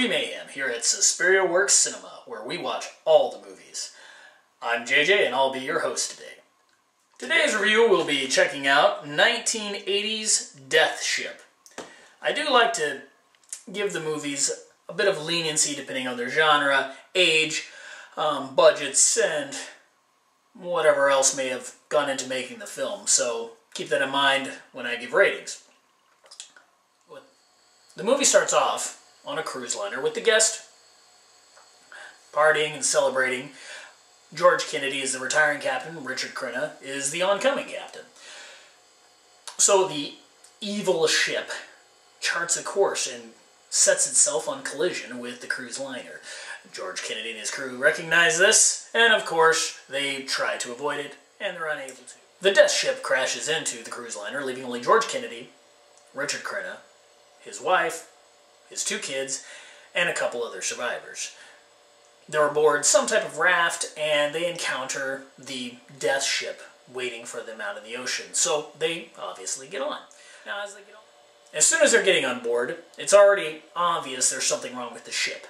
Movie Mayhem here at Suspiria Works Cinema, where we watch all the movies. I'm JJ and I'll be your host today. Today's review will be checking out 1980's Death Ship. I do like to give the movies a bit of leniency depending on their genre, age, budgets, and whatever else may have gone into making the film, so keep that in mind when I give ratings. The movie starts off on a cruise liner with the guest partying and celebrating. George Kennedy is the retiring captain, Richard Crenna is the oncoming captain. So the evil ship charts a course and sets itself on collision with the cruise liner. George Kennedy and his crew recognize this, and of course they try to avoid it, and they're unable to. The Death Ship crashes into the cruise liner, leaving only George Kennedy, Richard Crenna, his wife, his 2 kids, and a couple other survivors. They're aboard some type of raft, and they encounter the Death Ship waiting for them out in the ocean. So they obviously get on. Now, as soon as they're getting on board, it's already obvious there's something wrong with the ship.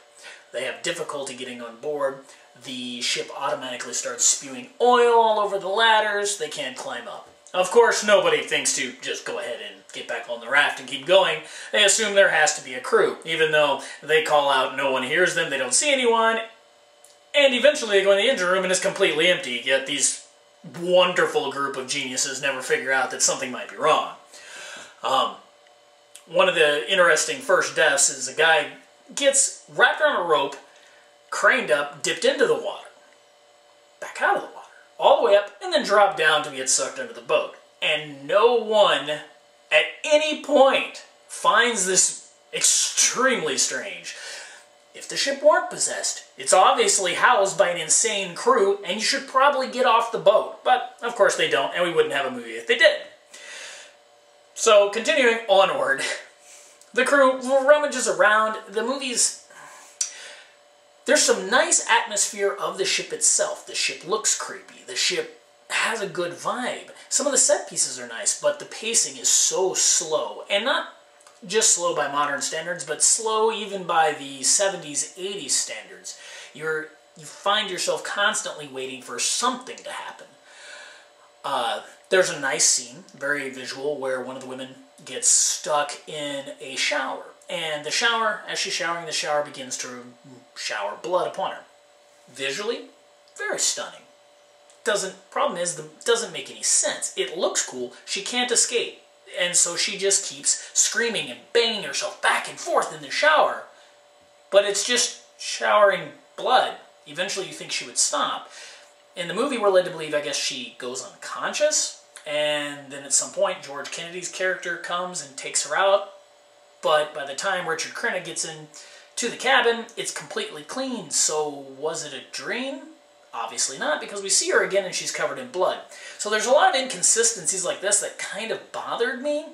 They have difficulty getting on board. The ship automatically starts spewing oil all over the ladders. They can't climb up. Of course, nobody thinks to just go ahead and get back on the raft and keep going. They assume there has to be a crew, even though they call out, no one hears them, they don't see anyone, and eventually they go in the engine room and it's completely empty, yet these wonderful group of geniuses never figure out that something might be wrong. One of the interesting first deaths is a guy gets wrapped around a rope, craned up, dipped into the water, back out of the water, all the way up, and then dropped down to get sucked under the boat. And no one at any point finds this extremely strange. If the ship weren't possessed, it's obviously housed by an insane crew, and you should probably get off the boat. But, of course, they don't, and we wouldn't have a movie if they did. So, continuing onward, the crew rummages around. The movie's... There's some nice atmosphere of the ship itself. The ship looks creepy. The ship has a good vibe. Some of the set pieces are nice, but the pacing is so slow. And not just slow by modern standards, but slow even by the 70s, 80s standards. You find yourself constantly waiting for something to happen. There's a nice scene, very visual, where one of the women gets stuck in a shower. And the shower, as she's showering, the shower begins to shower blood upon her. Visually, very stunning. Problem is, it doesn't make any sense. It looks cool, she can't escape. And so she just keeps screaming and banging herself back and forth in the shower. But it's just showering blood. Eventually you think she would stop. In the movie, we're led to believe, I guess, she goes unconscious. And then at some point, George Kennedy's character comes and takes her out. But by the time Richard Crenna gets into the cabin, it's completely clean. So was it a dream? Obviously not, because we see her again and she's covered in blood. So there's a lot of inconsistencies like this that kind of bothered me.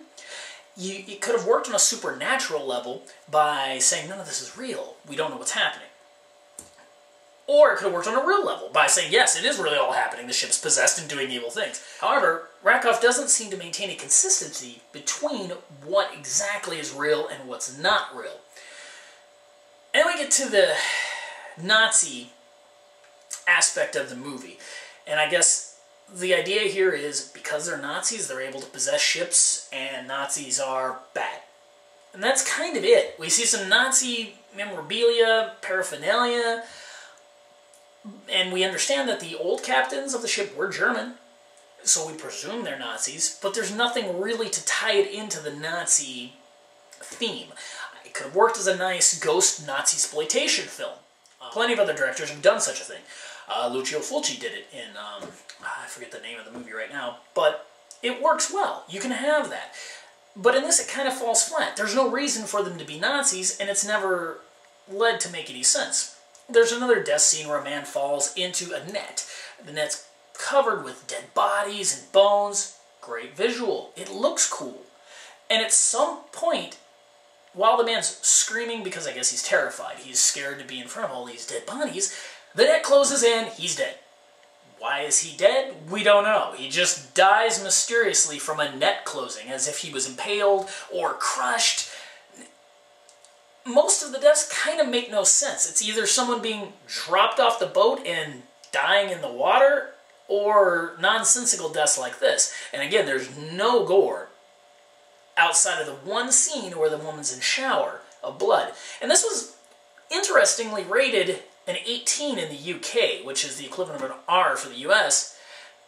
You could have worked on a supernatural level by saying none of this is real. We don't know what's happening. Or it could have worked on a real level by saying, yes, it is really all happening. The ship's possessed and doing evil things. However, Rakoff doesn't seem to maintain a consistency between what exactly is real and what's not real. And we get to the Nazi aspect of the movie. And I guess the idea here is because they're Nazis, they're able to possess ships, and Nazis are bad. And that's kind of it. We see some Nazi memorabilia, paraphernalia, and we understand that the old captains of the ship were German, so we presume they're Nazis, but there's nothing really to tie it into the Nazi theme. It could have worked as a nice ghost Nazi-sploitation film. Plenty of other directors have done such a thing. Lucio Fulci did it in, I forget the name of the movie right now, but it works well. You can have that. But in this, it kind of falls flat. There's no reason for them to be Nazis, and it's never led to make any sense. There's another death scene where a man falls into a net. The net's covered with dead bodies and bones. Great visual. It looks cool. And at some point, while the man's screaming because I guess he's terrified, he's scared to be in front of all these dead bodies, the net closes in, he's dead. Why is he dead? We don't know. He just dies mysteriously from a net closing, as if he was impaled or crushed. most of the deaths kind of make no sense. It's either someone being dropped off the boat and dying in the water, or nonsensical deaths like this. And again, there's no gore outside of the one scene where the woman's in shower of blood. And this was interestingly rated an 18 in the UK, which is the equivalent of an R for the US.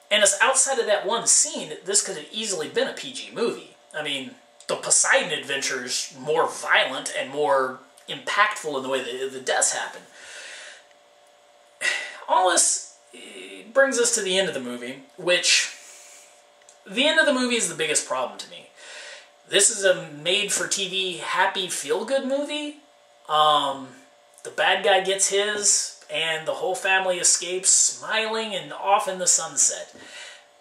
And it's outside of that one scene, this could have easily been a PG movie. I mean, the Poseidon adventure is more violent and more impactful in the way that the deaths happen. All this brings us to the end of the movie, which the end of the movie is the biggest problem to me. This is a made-for-TV, happy, feel-good movie. The bad guy gets his, and the whole family escapes, smiling and off in the sunset.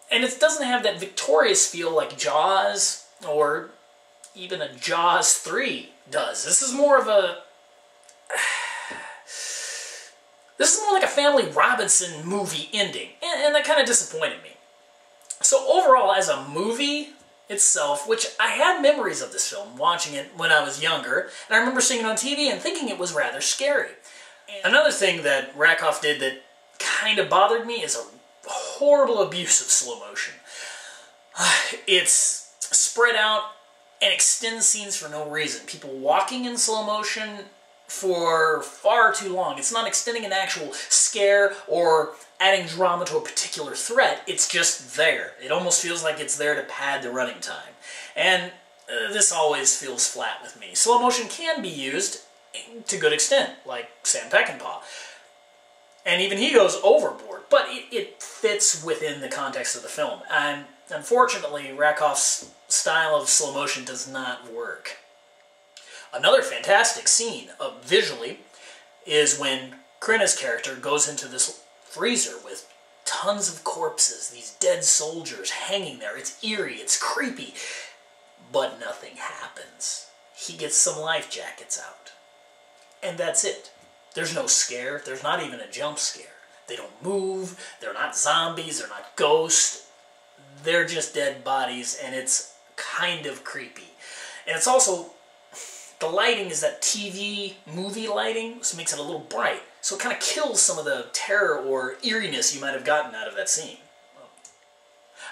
And it doesn't have that victorious feel like Jaws, or even a Jaws 3 does. This is more of a... This is more like a Family Robinson movie ending, and that kind of disappointed me. So overall, as a movie itself, which I had memories of this film, watching it when I was younger, and I remember seeing it on TV and thinking it was rather scary. Another thing that Rakoff did that kind of bothered me is a horrible abuse of slow motion. It's spread out and extends scenes for no reason. People walking in slow motion for far too long. It's not extending an actual scare or adding drama to a particular threat. It's just there. It almost feels like it's there to pad the running time. And this always feels flat with me. Slow motion can be used to good extent, like Sam Peckinpah. And even he goes overboard, but it fits within the context of the film. And unfortunately, Rakoff's style of slow motion does not work. Another fantastic scene, visually, is when Crenna's character goes into this freezer with tons of corpses, these dead soldiers hanging there. It's eerie, it's creepy, but nothing happens. He gets some life jackets out. And that's it. There's no scare, there's not even a jump scare. They don't move, they're not zombies, they're not ghosts. They're just dead bodies, and it's kind of creepy. And it's also... The lighting is that TV movie lighting, so it makes it a little bright. So it kind of kills some of the terror or eeriness you might have gotten out of that scene.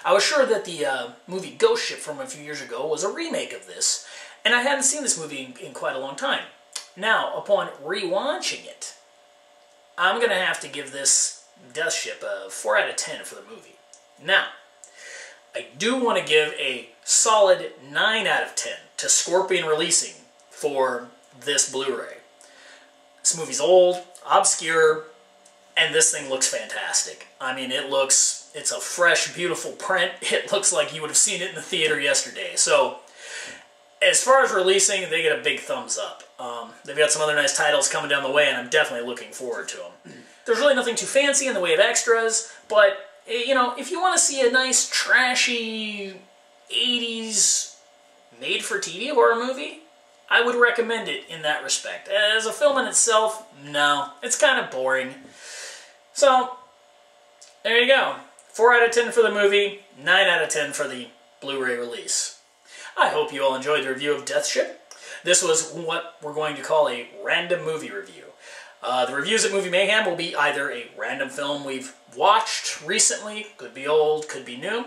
I was sure that the movie Ghost Ship from a few years ago was a remake of this, and I hadn't seen this movie in quite a long time. Now, upon rewatching it, I'm going to have to give this Death Ship a 4 out of 10 for the movie. Now, I do want to give a solid 9 out of 10 to Scorpion Releasing for this Blu-ray. This movie's old, obscure, and this thing looks fantastic. I mean, it's a fresh, beautiful print. It looks like you would have seen it in the theater yesterday. So, as far as releasing, they get a big thumbs up. They've got some other nice titles coming down the way, and I'm definitely looking forward to them. There's really nothing too fancy in the way of extras, but, you know, if you want to see a nice, trashy, 80s made-for-TV horror movie, I would recommend it in that respect. As a film in itself, no. It's kind of boring. So, there you go. 4 out of 10 for the movie, 9 out of 10 for the Blu-ray release. I hope you all enjoyed the review of Death Ship. This was what we're going to call a random movie review. The reviews at Movie Mayhem will be either a random film we've watched recently, could be old, could be new,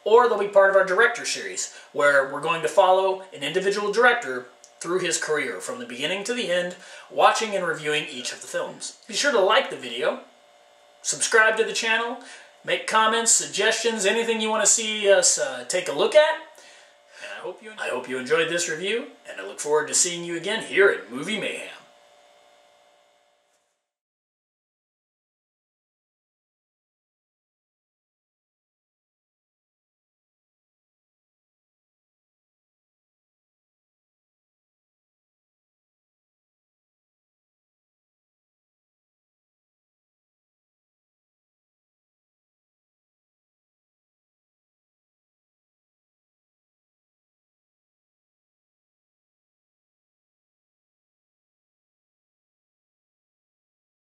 or they'll be part of our director series, where we're going to follow an individual director through his career, from the beginning to the end, watching and reviewing each of the films. Be sure to like the video, subscribe to the channel, make comments, suggestions, anything you want to see us take a look at. And I hope you enjoyed this review, and I look forward to seeing you again here at Movie Mayhem.